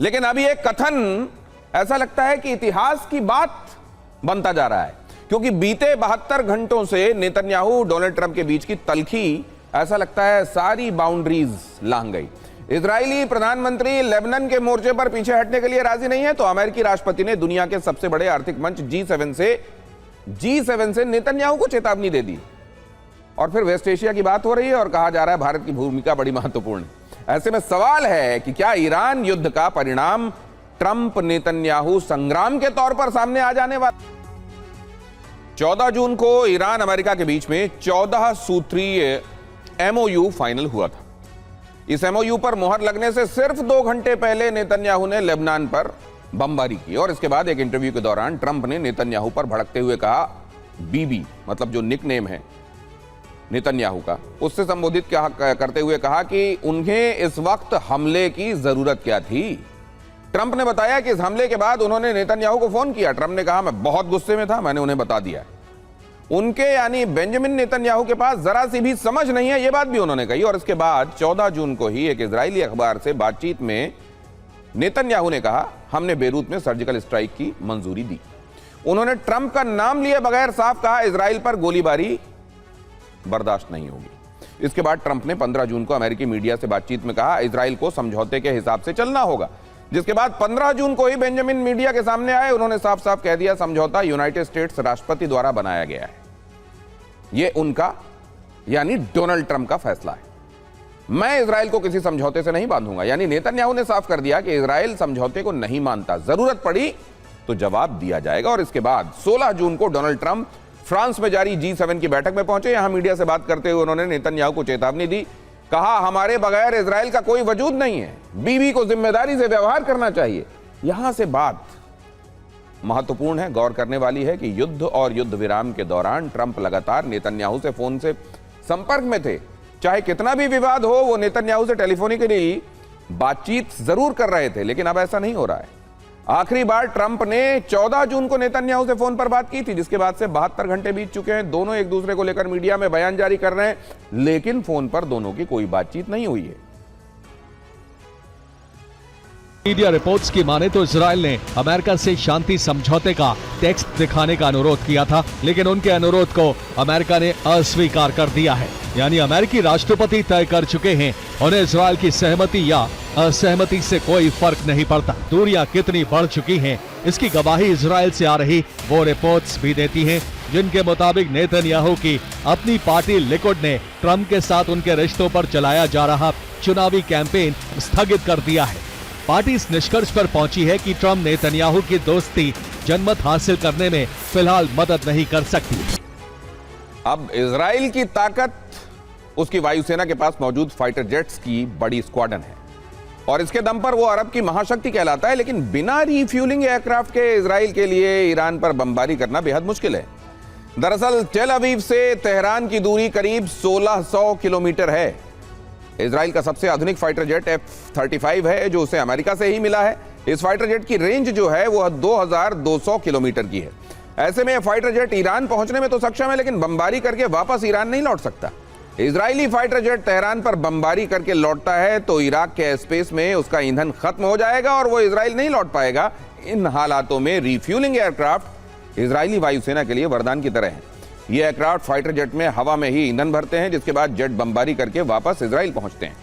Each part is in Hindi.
लेकिन अभी एक कथन ऐसा लगता है कि इतिहास की बात बनता जा रहा है, क्योंकि बीते 72 घंटों से नेतन्याहू डोनाल्ड ट्रंप के बीच की तल्खी ऐसा लगता है सारी बाउंड्रीज लांघ गई। इजरायली प्रधानमंत्री लेबनान के मोर्चे पर पीछे हटने के लिए राजी नहीं है, तो अमेरिकी राष्ट्रपति ने दुनिया के सबसे बड़े आर्थिक मंच G7 से नेतन्याहू को चेतावनी दे दी। और फिर वेस्ट एशिया की बात हो रही है और कहा जा रहा है भारत की भूमिका बड़ी महत्वपूर्ण है। ऐसे में सवाल है कि क्या ईरान युद्ध का परिणाम ट्रंप नेतन्याहू संग्राम के तौर पर सामने आ जाने वाला? 14 जून को ईरान अमेरिका के बीच में 14 सूत्रीय MOU फाइनल हुआ था। इस MOU पर मोहर लगने से सिर्फ 2 घंटे पहले नेतन्याहू ने लेबनान पर बमबारी की और इसके बाद एक इंटरव्यू के दौरान ट्रंप ने नेतन्याहू पर भड़कते हुए कहा, बीबी मतलब जो निकनेम है नेतन्याहू का, उससे संबोधित करते हुए कहा कि उन्हें इस वक्त हमले की जरूरत क्या थी। ट्रंप ने बताया कि इस हमले के बाद उन्होंने नेतन्याहू को फोन किया। ट्रंप ने कहा, मैं बहुत गुस्से में था, मैंने उन्हें बता दिया। उनके यानी बेंजामिन नेतन्याहू के पास जरा सी भी समझ नहीं है, यह बात भी उन्होंने कही। और इसके बाद 14 जून को ही एक इजरायली अखबार से बातचीत में नेतन्याहू ने कहा, हमने बेरूत में सर्जिकल स्ट्राइक की मंजूरी दी। उन्होंने ट्रंप का नाम लिए बगैर साफ कहा, इजराइल पर गोलीबारी बर्दाश्त नहीं होगी। इसके बाद ट्रंप ने 15 जून को अमेरिकी मीडिया से बातचीत में कहा, इजराइल को समझौते के हिसाब से चलना होगा। जिसके बाद 15 जून को ही बेंजामिन मीडिया के सामने आए, उन्होंने साफ साफ कह दिया, समझौता यूनाइटेड स्टेट्स राष्ट्रपति द्वारा बनाया गया है, यह उनका यानी डोनाल्ड ट्रंप का फैसला है, मैं इजराइल को किसी समझौते से नहीं बांधूंगा। यानी नेतन्याहू ने साफ कर दिया कि इजराइल समझौते को नहीं मानता, जरूरत पड़ी तो जवाब दिया जाएगा। और इसके बाद 16 जून को डोनाल्ड ट्रंप फ्रांस में जारी G7 की बैठक में पहुंचे। यहां मीडिया से बात करते हुए उन्होंने नेतन्याहू को चेतावनी दी, कहा, हमारे बगैर इजराइल का कोई वजूद नहीं है, बीवी को जिम्मेदारी से व्यवहार करना चाहिए। यहां से बात महत्वपूर्ण है, गौर करने वाली है कि युद्ध और युद्ध विराम के दौरान ट्रंप लगातार नेतन्याहू से फोन से संपर्क में थे। चाहे कितना भी विवाद हो, वो नेतन्याहू से टेलीफोनिकली बातचीत जरूर कर रहे थे, लेकिन अब ऐसा नहीं हो रहा है। आखिरी बार ट्रंप ने 14 जून को नेतन्याहू से फोन पर बात की थी, जिसके बाद से 72 घंटे बीत चुके हैं। दोनों एक दूसरे को लेकर मीडिया में बयान जारी कर रहे हैं, लेकिन फोन पर दोनों की कोई बातचीत नहीं हुई है। मीडिया रिपोर्ट्स की माने तो इजराइल ने अमेरिका से शांति समझौते का टेक्स्ट दिखाने का अनुरोध किया था, लेकिन उनके अनुरोध को अमेरिका ने अस्वीकार कर दिया है। यानी अमेरिकी राष्ट्रपति तय कर चुके हैं, उन्हें इजराइल की सहमति या असहमति से कोई फर्क नहीं पड़ता। दूरियां कितनी बढ़ चुकी हैं, इसकी गवाही इजराइल से आ रही वो रिपोर्ट्स भी देती हैं, जिनके मुताबिक नेतन्याहू की अपनी पार्टी लिकुड ने ट्रंप के साथ उनके रिश्तों पर चलाया जा रहा चुनावी कैंपेन स्थगित कर दिया है। पार्टी इस निष्कर्ष पर पहुंची है कि ट्रंप नेतन्याहू की दोस्ती जनमत हासिल करने में फिलहाल मदद नहीं कर सकती। अब इजराइल की ताकत उसकी वायुसेना के पास मौजूद फाइटर जेट्स की बड़ी स्क्वाड्रन है और इसके दम पर वो अरब की महाशक्ति कहलाता है। लेकिन बिना रिफ्यूलिंग एयरक्राफ्ट के इजराइल के लिए ईरान पर बमबारी करना बेहद मुश्किल है। दरअसल टेल अवीव से तेहरान की दूरी करीब 1600 किलोमीटर है। इजराइल का सबसे आधुनिक फाइटर जेट F-35 है, जो उसे अमेरिका से ही मिला है। इस फाइटर जेट की रेंज जो है वो 2200 किलोमीटर की है। ऐसे में यह फाइटर जेट ईरान पहुंचने में तो सक्षम है, लेकिन बमबारी करके वापस ईरान नहीं लौट सकता। इजरायली फाइटर जेट तेहरान पर बमबारी करके लौटता है तो इराक के स्पेस में उसका ईंधन खत्म हो जाएगा और वो इजराइल नहीं लौट पाएगा। इन हालातों में रिफ्यूलिंग एयरक्राफ्ट इजरायली वायुसेना के लिए वरदान की तरह है। ये एयरक्राफ्ट फाइटर जेट में हवा में ही ईंधन भरते हैं, जिसके बाद जेट बमबारी करके वापस इजराइल पहुंचते हैं।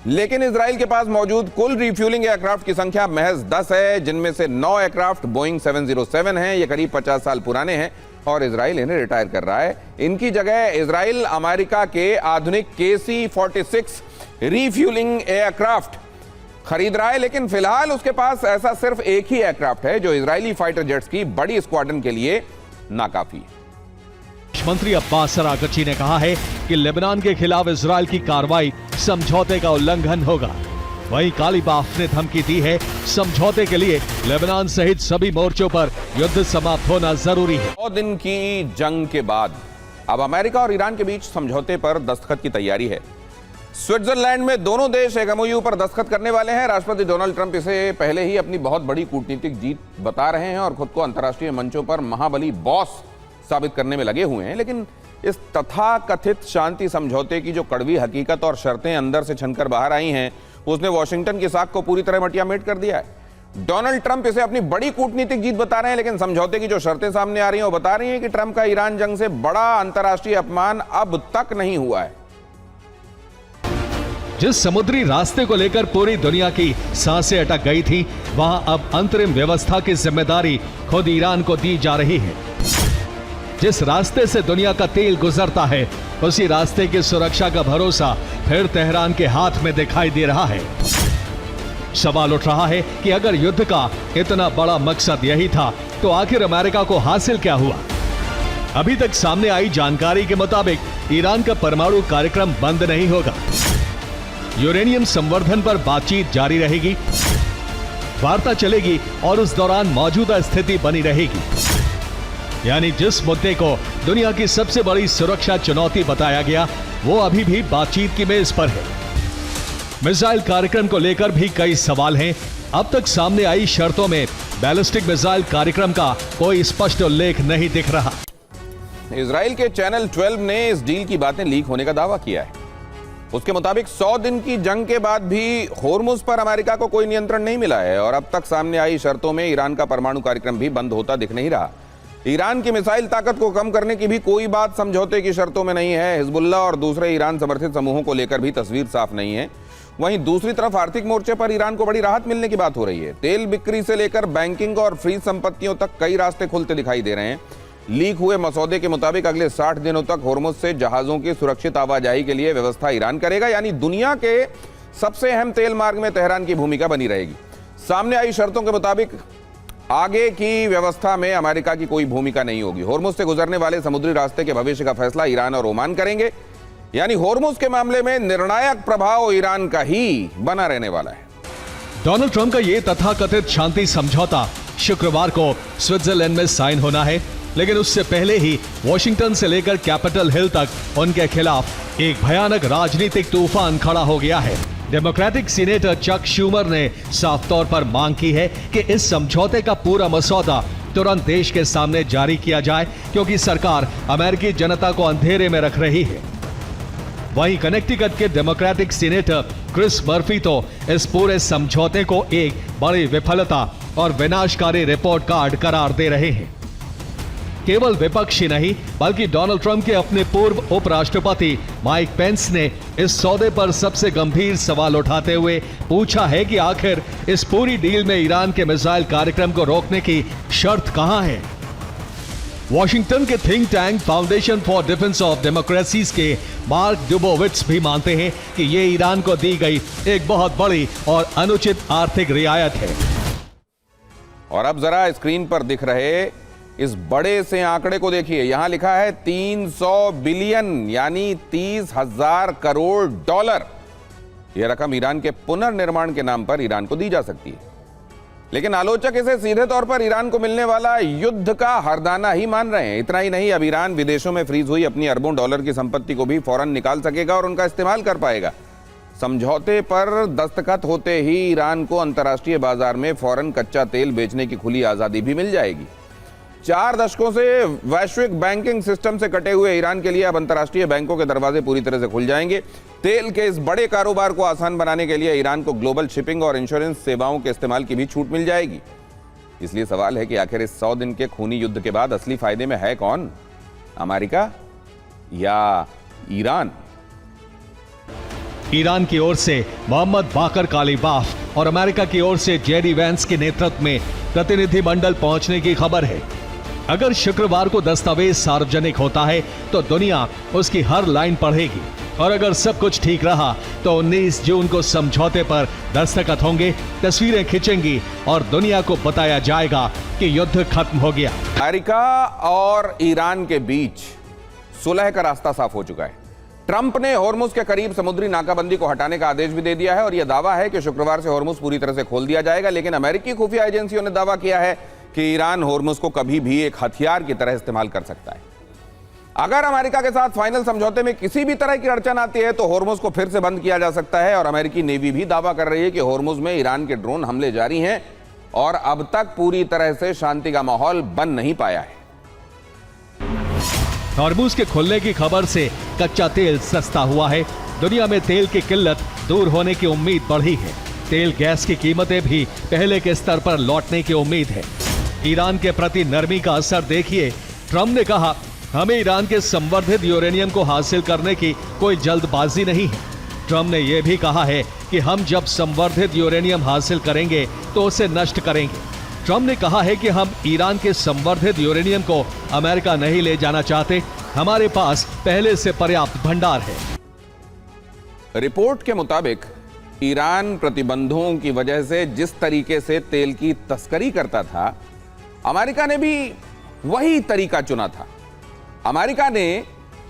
लेकिन इजराइल के पास मौजूद कुल रिफ्यूलिंग एयरक्राफ्ट की संख्या महज 10 है, जिनमें से 9 एयरक्राफ्ट बोइंग 707 हैं। ये करीब 50 साल पुराने हैं और इजराइल इन्हें रिटायर कर रहा है। इनकी जगह इजराइल अमेरिका के आधुनिक KC-46 रिफ्यूलिंग एयरक्राफ्ट खरीद रहा है, लेकिन फिलहाल उसके पास ऐसा सिर्फ एक ही एयरक्राफ्ट है जो इजरायली फाइटर जेट्स की बड़ी स्क्वाड्रन के लिए नाकाफी है। मंत्री अब्बास अरागची ने कहा है कि लेबनान के खिलाफ इजराइल की कार्रवाई समझौते का उल्लंघन होगा। वहीं कालीबाफ ने धमकी दी है, समझौते के लिए लेबनान सहित सभी मोर्चों पर युद्ध समाप्त होना जरूरी है। 100 दिन की जंग के बाद अब अमेरिका और ईरान के बीच समझौते पर दस्तखत की तैयारी है। स्विट्जरलैंड में दोनों देश एक MOU पर दस्तखत करने वाले हैं। राष्ट्रपति डोनाल्ड ट्रंप इसे पहले ही अपनी बहुत बड़ी कूटनीतिक जीत बता रहे हैं और खुद को अंतर्राष्ट्रीय मंचों पर महाबली बॉस साबित करने में लगे हुए हैं। लेकिन इस तथाकथित शांति समझौते की जो कड़वी हकीकत और शर्तें अंदर से छनकर बाहर आई हैं, उसने वॉशिंगटन की साख को पूरी तरह मटियामेट कर दिया है। डोनाल्ड ट्रंप इसे अपनी बड़ी कूटनीतिक जीत बता रहे हैं, लेकिन समझौते की जो शर्तें सामने आ रही हैं वो बता रही हैं कि ट्रंप का ईरान जंग से बड़ा अंतर्राष्ट्रीय अपमान अब तक नहीं हुआ है। जिस समुद्री रास्ते को लेकर पूरी दुनिया की सांसें अटक गई थी, वहां अब अंतरिम व्यवस्था की जिम्मेदारी खुद ईरान को दी जा रही है। जिस रास्ते से दुनिया का तेल गुजरता है, उसी रास्ते की सुरक्षा का भरोसा फिर तेहरान के हाथ में दिखाई दे रहा है। सवाल उठ रहा है कि अगर युद्ध का इतना बड़ा मकसद यही था, तो आखिर अमेरिका को हासिल क्या हुआ? अभी तक सामने आई जानकारी के मुताबिक ईरान का परमाणु कार्यक्रम बंद नहीं होगा। यूरेनियम संवर्धन पर बातचीत जारी रहेगी, वार्ता चलेगी और उस दौरान मौजूदा स्थिति बनी रहेगी। यानी जिस मुद्दे को दुनिया की सबसे बड़ी सुरक्षा चुनौती बताया गया, वो अभी भी बातचीत की मेज पर है। मिसाइल कार्यक्रम को लेकर भी कई सवाल हैं। अब तक सामने आई शर्तों में बैलिस्टिक मिसाइल कार्यक्रम का कोई स्पष्ट उल्लेख नहीं दिख रहा। इजराइल के चैनल 12 ने इस डील की बातें लीक होने का दावा किया है। उसके मुताबिक 100 दिन की जंग के बाद भी होर्मुज पर अमेरिका को कोई नियंत्रण नहीं मिला है और अब तक सामने आई शर्तों में ईरान का परमाणु कार्यक्रम भी बंद होता दिख नहीं रहा। ईरान की मिसाइल ताकत को कम करने की भी कोई बात समझौते की शर्तों में नहीं है। हिजबुल्लाह और दूसरे ईरान समर्थित समूहों को लेकर भी तस्वीर साफ नहीं है। वहीं दूसरी तरफ आर्थिक मोर्चे पर ईरान को बड़ी राहत मिलने की बात हो रही है। तेल बिक्री से लेकर बैंकिंग और फ्रीज संपत्तियों तक कई रास्ते खुलते दिखाई दे रहे हैं। लीक हुए मसौदे के मुताबिक अगले 60 दिनों तक होर्मुज से जहाजों की सुरक्षित आवाजाही के लिए व्यवस्था ईरान करेगा, यानी दुनिया के सबसे अहम तेल मार्ग में तेहरान की भूमिका बनी रहेगी। सामने आई शर्तों के मुताबिक आगे की व्यवस्था में अमेरिका की कोई भूमिका नहीं होगी। होर्मुज से गुजरने वाले समुद्री रास्ते के भविष्य का फैसला ईरान और ओमान करेंगे, यानी होर्मुज के मामले में निर्णायक प्रभाव ईरान का ही बना रहने वाला है। डोनाल्ड ट्रंप का यह तथाकथित शांति समझौता शुक्रवार को स्विट्जरलैंड में साइन होना है, लेकिन उससे पहले ही वॉशिंगटन से लेकर कैपिटल हिल तक उनके खिलाफ एक भयानक राजनीतिक तूफान खड़ा हो गया है। डेमोक्रेटिक सीनेटर चक शूमर ने साफ तौर पर मांग की है कि इस समझौते का पूरा मसौदा तुरंत देश के सामने जारी किया जाए, क्योंकि सरकार अमेरिकी जनता को अंधेरे में रख रही है। वहीं कनेक्टिकट के डेमोक्रेटिक सीनेटर क्रिस मर्फी तो इस पूरे समझौते को एक बड़ी विफलता और विनाशकारी रिपोर्ट कार्ड करार दे रहे हैं। केवल विपक्ष ही नहीं, बल्कि डोनाल्ड ट्रंप के अपने पूर्व उपराष्ट्रपति माइक पेंस ने इस सौदे पर सबसे गंभीर सवाल उठाते हुए पूछा है कि आखिर इस पूरी डील में ईरान के मिसाइल कार्यक्रम को रोकने की शर्त कहां है। वॉशिंगटन के think tank foundation for defence of democracies के मार्क डुबोविट्स भी मानते हैं कि ये ईरान को दी गई एक बहुत बड़ी और अनुचित आर्थिक रियायत है। और अब जरा स्क्रीन पर दिख रहे इस बड़े से आंकड़े को देखिए। यहां लिखा है 300 बिलियन, यानी 30,000 करोड़ डॉलर। यह रकम ईरान के पुनर्निर्माण के नाम पर ईरान को दी जा सकती है, लेकिन आलोचक इसे सीधे तौर पर ईरान को मिलने वाला युद्ध का हरदाना ही मान रहे हैं। इतना ही नहीं, अब ईरान विदेशों में फ्रीज हुई अपनी अरबों डॉलर की संपत्ति को भी फौरन निकाल सकेगा और उनका इस्तेमाल कर पाएगा। समझौते पर दस्तखत होते ही ईरान को अंतर्राष्ट्रीय बाजार में फौरन कच्चा तेल बेचने की खुली आजादी भी मिल जाएगी। 4 दशकों से वैश्विक बैंकिंग सिस्टम से कटे हुए ईरान के लिए अब अंतर्राष्ट्रीय बैंकों के दरवाजे पूरी तरह से खुल जाएंगे। तेल के इस बड़े कारोबार को आसान बनाने के लिए ईरान को ग्लोबल शिपिंग और इंश्योरेंस सेवाओं के इस्तेमाल की भी छूट मिल जाएगी। इसलिए सवाल है कि आखिर इस 100 दिन के खूनी युद्ध के बाद असली फायदे में है कौन, अमेरिका या ईरान? ईरान की ओर से मोहम्मद बाकर कालीबाफ और अमेरिका की ओर से जेडी वैंस के नेतृत्व में प्रतिनिधिमंडल पहुंचने की खबर है। अगर शुक्रवार को दस्तावेज सार्वजनिक होता है तो दुनिया उसकी हर लाइन पढ़ेगी, और अगर सब कुछ ठीक रहा तो 19 जून को समझौते पर दस्तखत होंगे, तस्वीरें खींचेंगी और दुनिया को बताया जाएगा कि युद्ध खत्म हो गया। अमेरिका और ईरान के बीच सुलह का रास्ता साफ हो चुका है। ट्रंप ने होर्मुज के करीब समुद्री नाकाबंदी को हटाने का आदेश भी दे दिया है और यह दावा है कि शुक्रवार से होर्मुज पूरी तरह से खोल दिया जाएगा। लेकिन अमेरिकी खुफिया एजेंसियों ने दावा किया है कि ईरान होर्मुज को कभी भी एक हथियार की तरह इस्तेमाल कर सकता है। अगर अमेरिका के साथ फाइनल समझौते में किसी भी तरह की अड़चन आती है तो होर्मुज को फिर से बंद किया जा सकता है। और अमेरिकी नेवी भी दावा कर रही है कि होर्मुज में ईरान के ड्रोन हमले जारी हैं और अब तक पूरी तरह से शांति का माहौल बन नहीं पाया है। होर्मुज के खुलने की खबर से कच्चा तेल सस्ता हुआ है। दुनिया में तेल की किल्लत दूर होने की उम्मीद बढ़ी है। तेल गैस की कीमतें भी पहले के स्तर पर लौटने की उम्मीद है। ईरान के प्रति नरमी का असर देखिए। ट्रंप ने कहा, हमें ईरान के संवर्धित यूरेनियम को हासिल करने की कोई जल्दबाजी नहीं है। ट्रंप ने यह भी कहा है कि हम जब संवर्धित यूरेनियम हासिल करेंगे तो उसे नष्ट करेंगे। ट्रंप ने कहा है कि हम ईरान के संवर्धित यूरेनियम को अमेरिका नहीं ले जाना चाहते। हमारे पास पहले से पर्याप्त भंडार है। रिपोर्ट के मुताबिक ईरान प्रतिबंधों की वजह से जिस तरीके से तेल की तस्करी करता था, अमेरिका ने भी वही तरीका चुना था। अमेरिका ने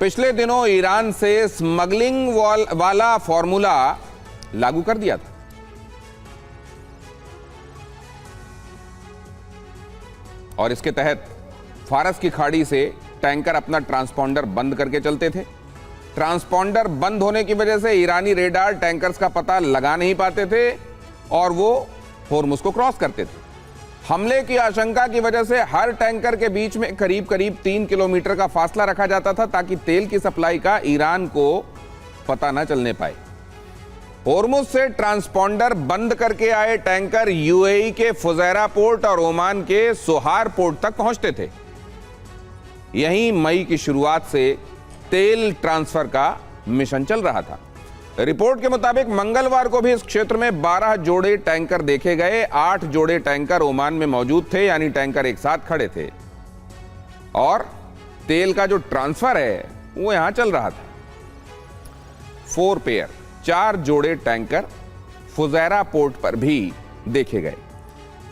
पिछले दिनों ईरान से स्मगलिंग वाला फॉर्मूला लागू कर दिया था। और इसके तहत फारस की खाड़ी से टैंकर अपना ट्रांसपॉन्डर बंद करके चलते थे। ट्रांसपॉन्डर बंद होने की वजह से ईरानी रेडार टैंकर्स का पता लगा नहीं पाते थे और वो होर्मुज को क्रॉस करते थे। हमले की आशंका की वजह से हर टैंकर के बीच में करीब 3 किलोमीटर का फासला रखा जाता था ताकि तेल की सप्लाई का ईरान को पता न चलने पाए। होर्मुज से ट्रांसपॉन्डर बंद करके आए टैंकर यूएई के फुजैरा पोर्ट और ओमान के सोहार पोर्ट तक पहुंचते थे। यहीं मई की शुरुआत से तेल ट्रांसफर का मिशन चल रहा था। रिपोर्ट के मुताबिक मंगलवार को भी इस क्षेत्र में 12 जोड़े टैंकर देखे गए। 8 जोड़े टैंकर ओमान में मौजूद थे, यानी टैंकर एक साथ खड़े थे और तेल का जो ट्रांसफर है वो यहां चल रहा था। 4 पेयर 4 जोड़े टैंकर फुजैरा पोर्ट पर भी देखे गए।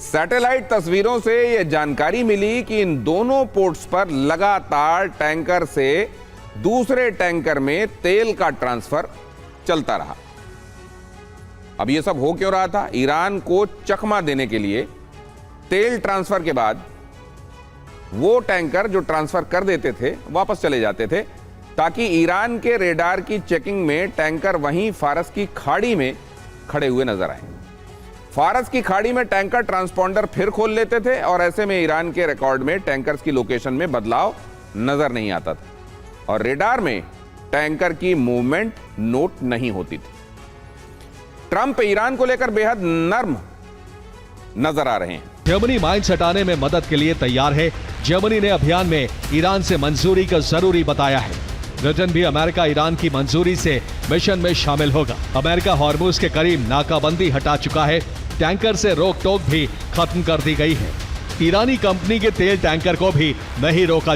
सैटेलाइट तस्वीरों से यह जानकारी मिली कि इन दोनों पोर्ट्स पर लगातार टैंकर से दूसरे टैंकर में तेल का ट्रांसफर चलता रहा। अब यह सब हो क्यों रहा था? ईरान को चकमा देने के लिए तेल ट्रांसफर के बाद वो टैंकर जो ट्रांसफर कर देते थे वापस चले जाते थे ताकि ईरान के रेडार की चेकिंग में टैंकर वहीं फारस की खाड़ी में खड़े हुए नजर आए। फारस की खाड़ी में टैंकर ट्रांसपॉन्डर फिर खोल लेते थे और ऐसे में ईरान के रिकॉर्ड में टैंकर्स की लोकेशन में बदलाव नजर नहीं आता था और रेडार में टैंकर की मूवमेंट नोट नहीं होती थी। ट्रंप ईरान को लेकर बेहद नर्म नजर आ रहे हैं। जर्मनी माइंस हटाने में मदद के लिए तैयार है। जर्मनी ने अभियान में ईरान से मंजूरी को जरूरी बताया है। ब्रिटेन भी अमेरिका ईरान की मंजूरी से मिशन में शामिल होगा। अमेरिका हॉर्मुज के करीब नाकाबंदी हटा चुका है। टैंकर से रोक टोक भी खत्म कर दी गई है। ईरानी कंपनी के तेल टैंकर को भी नहीं रोका